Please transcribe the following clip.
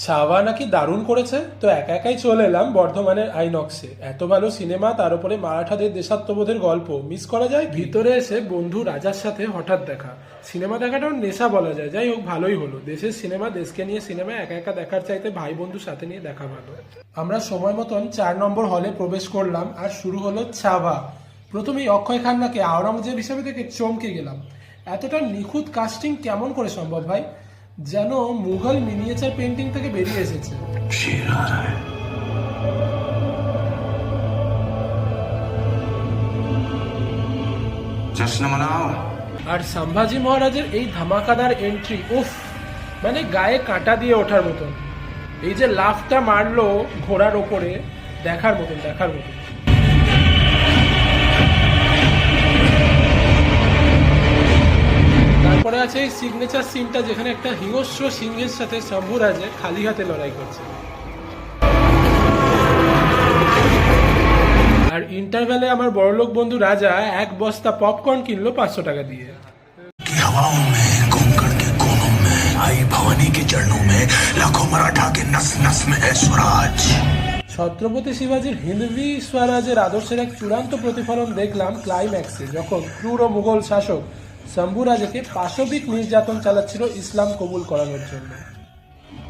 ছাওয়া নাকি দারুণ করেছে, তো একা একাই চলে এলাম বর্ধমানের আইনক্সে। এত ভালো সিনেমা, তার উপরে মারাঠাদের দেশাত্মবোধের গল্প, মিস করা যায়? ভিতরে এসে বন্ধু রাজার সাথে হঠাৎ দেখা। সিনেমা দেখাটাও নেশা বলা যায়। যাই হোক, ভালোই হলো। দেশের সিনেমা, দেশকে নিয়ে সিনেমা একা একা দেখার চাইতে ভাই বন্ধু সাথে নিয়ে দেখা ভালো। আমরা সময় মতন 4 নম্বর হলে প্রবেশ করলাম আর শুরু হলো ছাওয়া। প্রথমেই অক্ষয় খান্নাকে আওরঙ্গজেব হিসেবে দেখে চমকে গেলাম। এতটা নিখুঁত কাস্টিং কেমন করে সম্ভব ভাই? যেন মুঘল মিনিয়েচার পেন্টিং থেকে বেরিয়ে এসেছে। शेर आ रहा है। जश्न मनाओ। আর সম্ভাজি মহারাজের এই ধামাকাদার এন্ট্রি, উফ, মানে গায়ে কাঁটা দিয়ে ওঠার মতন। এই যে লাফটা মারলো ঘোড়ার ওপরে, দেখার মতন, দেখার মতন। তারপরে আছে এই সিগনেচার সিনটা, যেখানে একটা হিংস্র সিংহের সাথে শম্ভুরাজে খালি হাতে লড়াই করছে। আর ইন্টারভ্যালে আমার বড়লোক বন্ধু রাজা 1 বস্তা পপকর্ন কিনলো 500 টাকা দিয়ে। की हवाओं में, कोंकण के कोनों में, आई भवानी के चरणों में, लाखों मराठा के नस नस में है स्वराज। ছত্রপতি শিবাজির হিন্দবি স্বরাজের আদর্শের এক চূড়ান্ত প্রতিফলন দেখলাম ক্লাইম্যাক্সে, যখন ক্রূর ও মুঘল শাসক শম্ভুরাজকে পাশবিক নির্যাতন চালাচ্ছিল ইসলাম কবুল করানোর জন্য।